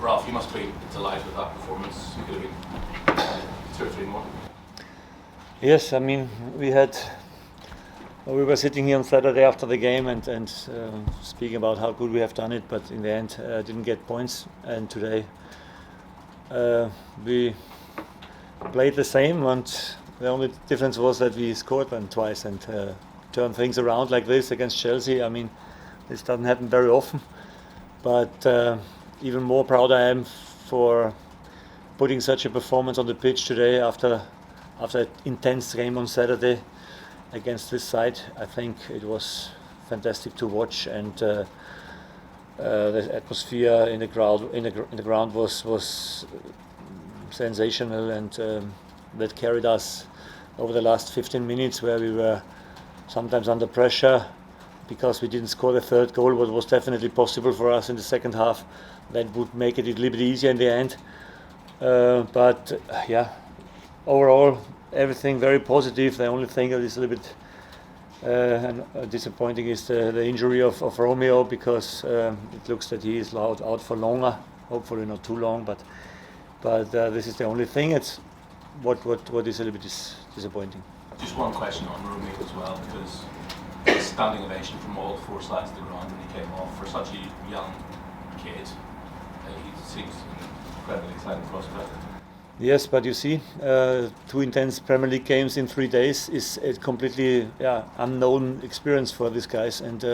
Ralph, you must be delighted with that performance. You could have been 2 or 3 more. Yes, I mean, we were sitting here on Saturday after the game and speaking about how good we have done it, but in the end didn't get points. And today we played the same, and the only difference was that we scored them twice and turned things around like this against Chelsea. I mean, this doesn't happen very often, but even more proud I am for putting such a performance on the pitch today after an intense game on Saturday against this side. I think it was fantastic to watch, and the atmosphere in the ground was sensational, and that carried us over the last 15 minutes, where we were sometimes under pressure because we didn't score the third goal, what was definitely possible for us in the second half. That would make it a little bit easier in the end. But yeah, overall everything very positive. The only thing that is a little bit disappointing is the injury of Romeo, because it looks that he is out for longer. Hopefully not too long, but this is the only thing. It's what is a little bit disappointing. Just one question on Romeo as well, because a standing ovation from all 4 sides of the ground when he came off. For such a young kid, he seems incredibly exciting prospect. Yes, but you see, 2 intense Premier League games in 3 days is a completely unknown experience for these guys, and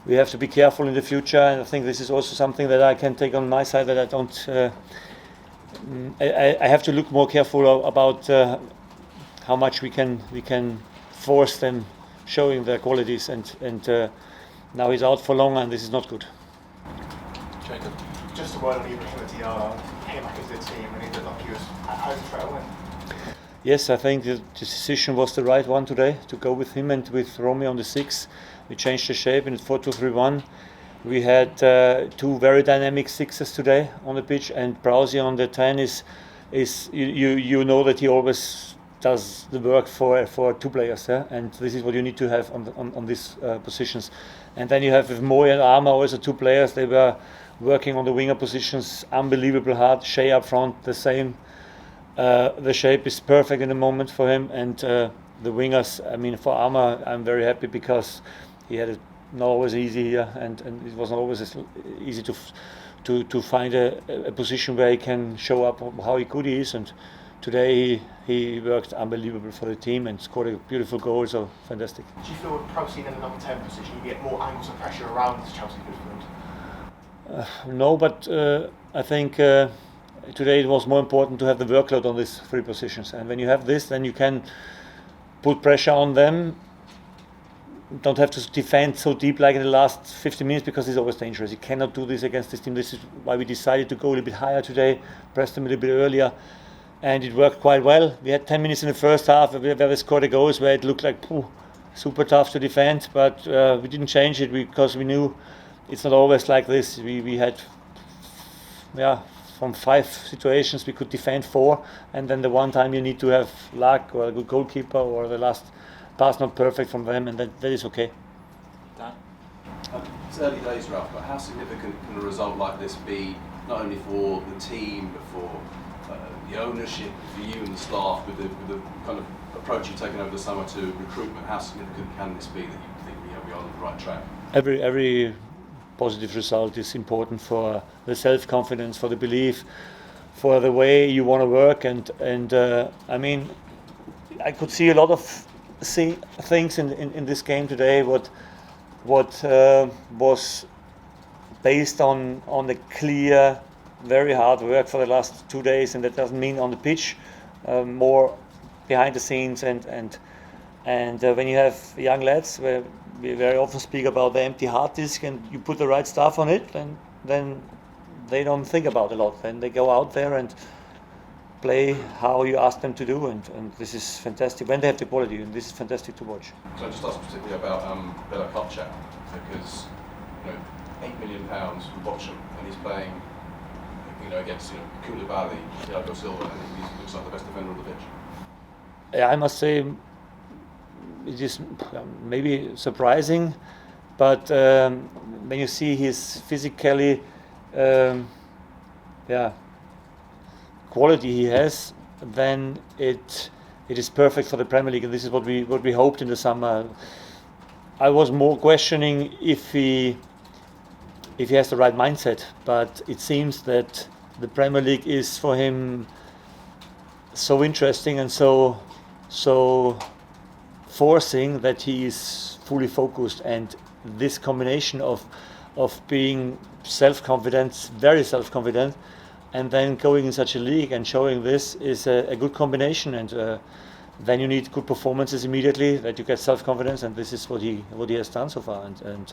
we have to be careful in the future. And I think this is also something that I can take on my side, that I don't. I have to look more careful about how much we can force them showing their qualities, and now he's out for long, and this is not good. Jacob. Just a word on Ibrahima Diallo. He came back into the team and he looked like he was at home straight away. Yes, I think the decision was the right one today, to go with him and with Romeo on the 6. We changed the shape in 4-2-3-1. We had 2 very dynamic 6s today on the pitch, and Browsey on the 10 is you know that he always does the work for 2 players, and this is what you need to have on these positions. And then you have with Moy and Armel also 2 players. They were working on the winger positions unbelievable hard. Shea up front, the same. The shape is perfect in the moment for him, and the wingers. I mean, for Armel, I'm very happy because he had it not always easy here, and it wasn't always easy to find a position where he can show up how good he is. And today he worked unbelievable for the team and scored a beautiful goal. So fantastic. Do you feel with Prowsey in the number 10 position, you get more angles of pressure around Chelsea midfield? No, but I think today it was more important to have the workload on these 3 positions, and when you have this, then you can put pressure on them. Don't have to defend so deep like in the last 50 minutes, because it's always dangerous. You cannot do this against this team. This is why we decided to go a little bit higher today, press them a little bit earlier, and it worked quite well. We had 10 minutes in the first half where we scored a goal where it looked like super tough to defend, but we didn't change it because we knew it's not always like this. We had, from 5 situations we could defend 4, and then the one time you need to have luck or a good goalkeeper or the last pass not perfect from them, and that is okay. Dan? It's early days, Ralph, but how significant can a result like this be, not only for the team, but for the ownership, for you and the staff, with the kind of approach you've taken over the summer to recruitment? How significant can this be that you think we are on the right track? Every positive result is important for the self-confidence, for the belief, for the way you want to work, and I mean, I could see a lot of things in this game today what was based on the clear, very hard work for the last 2 days, and that doesn't mean on the pitch, more behind the scenes, and when you have young lads, where we very often speak about the empty hard disk, and you put the right stuff on it, and then they don't think about a lot. Then they go out there and play how you ask them to do, and this is fantastic when they have the quality, and this is fantastic to watch. So I just asked particularly about Bella-Kotchap, because £8 million for Bochum, and he's playing against Koulibaly, Thiago Silva, and he looks like the best defender on the pitch. Yeah, I must say it is maybe surprising, but when you see his physically quality he has, then it is perfect for the Premier League, and this is what we hoped in the summer. I was more questioning if he has the right mindset, but it seems that the Premier League is for him so interesting and so forcing that he is fully focused, and this combination of being self-confident, very self-confident, and then going in such a league and showing this is a good combination, and then you need good performances immediately, that you get self-confidence, and this is what he has done so far, and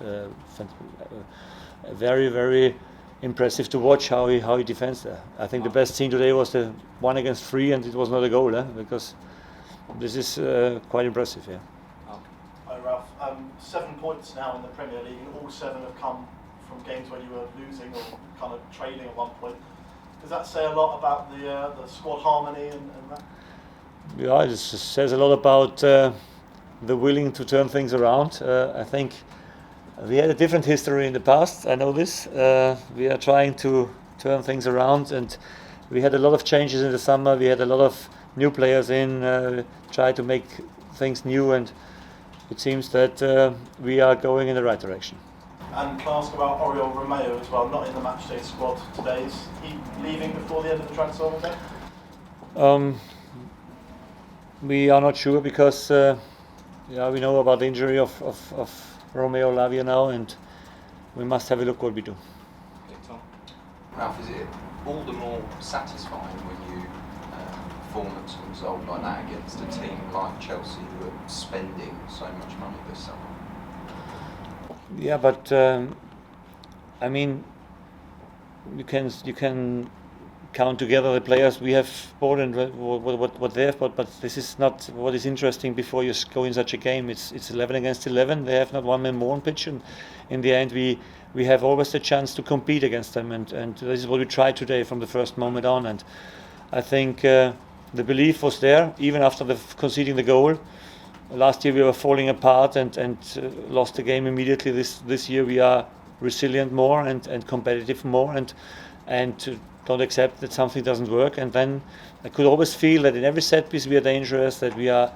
very, very impressive to watch how he defends there. I think the best scene today was the 1 against 3, and it was not a goal, because this is quite impressive. Yeah. Hi Ralph, 7 points now in the Premier League, and all 7 have come from games where you were losing or kind of trailing at one point. Does that say a lot about the squad harmony and that? Yeah, it says a lot about the willing to turn things around. I think we had a different history in the past. I know this. We are trying to turn things around, and we had a lot of changes in the summer. We had a lot of new players in, try to make things new, and it seems that we are going in the right direction. And can I ask about Oriol Romeu as well, not in the matchday squad today? Is he leaving before the end of the transfer window? We are not sure, because we know about the injury of Romeo Lavia now, and we must have a look what we do. Okay, Tom. Ralph, is it all the more satisfying when you performance and result like that against a team like Chelsea who are spending so much money this summer? Yeah, but I mean, you can count together the players we have bought and what they have bought, but this is not what is interesting before you go in such a game. It's 11 against 11. They have not one man more on pitch, and in the end we have always the chance to compete against them, and this is what we tried today from the first moment on. And I think the belief was there even after conceding the goal. Last year we were falling apart and lost the game immediately. This year we are resilient more and competitive more, and don't accept that something doesn't work. And then I could always feel that in every set piece we are dangerous, that we are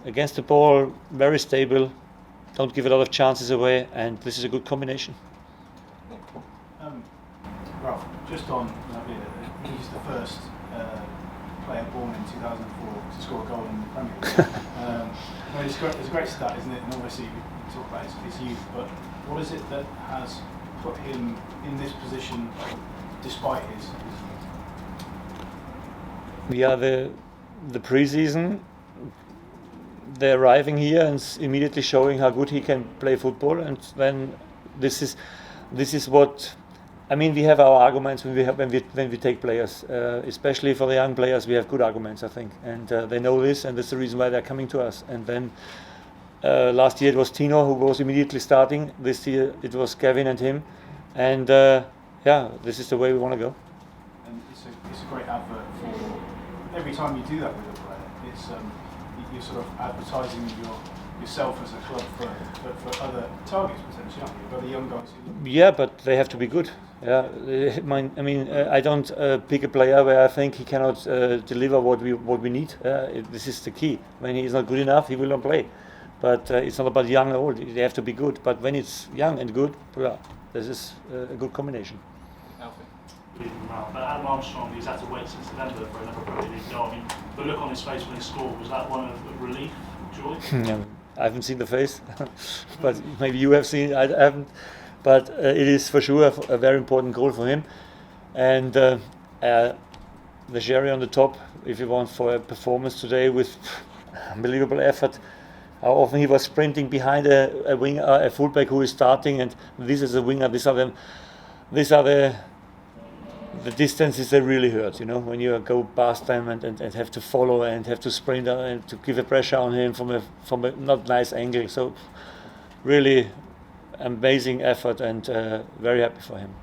against the ball very stable, don't give a lot of chances away, and this is a good combination. Ralph, just on Lavia, he's the first player born in 2004 to score a goal in the Premier League. It's a great stat, isn't it? And obviously we talk about his youth, but what is it that has put him in this position despite his We are the pre-season. They're arriving here and immediately showing how good he can play football, and then this is what I mean. We have our arguments when we take players, especially for the young players. We have good arguments, I think, and they know this, and that's the reason why they're coming to us. And then last year it was Tino who was immediately starting. This year it was Kevin and him, and this is the way we want to go. And it's a great advert for every time you do that with a player. It's you're sort of advertising yourself as a club for other targets potentially, aren't you? For the young guys. Yeah, but they have to be good. Yeah, I mean, I don't pick a player where I think he cannot deliver what we need. This is the key. When he is not good enough, he will not play. But it's not about young or old. They have to be good. But when it's young and good, this is a good combination. But Adam Armstrong, he's had to wait since November for another Premier League goal. I mean, the look on his face when he scored, was that one of relief, joy? I haven't seen the face, but maybe you have seen. I haven't. But it is for sure a very important goal for him. And the cherry on the top, if you want, for a performance today with unbelievable effort. How often he was sprinting behind a winger, a fullback who is starting, and this is a winger. These are the distances that really hurt. You know, when you go past them and have to follow and have to sprint and to give a pressure on him from a not nice angle. So really amazing effort, and very happy for him.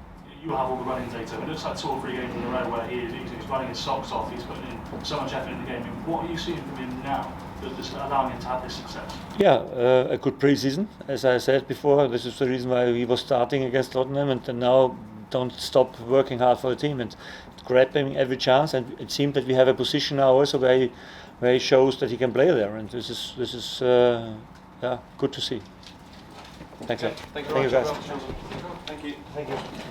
You have all the running data. It looks like 2 or 3 games in a row where he's running his socks off. He's putting in so much effort in the game. What are you seeing from him now that's allowing him to have this success? Yeah, a good pre-season. As I said before, this is the reason why he was starting against Tottenham, and now don't stop working hard for the team and grabbing every chance. And it seemed that we have a position now also where he shows that he can play there, and this is good to see. Thanks. Okay, thank you Thank you, very guys. much. Thank you. Thank you.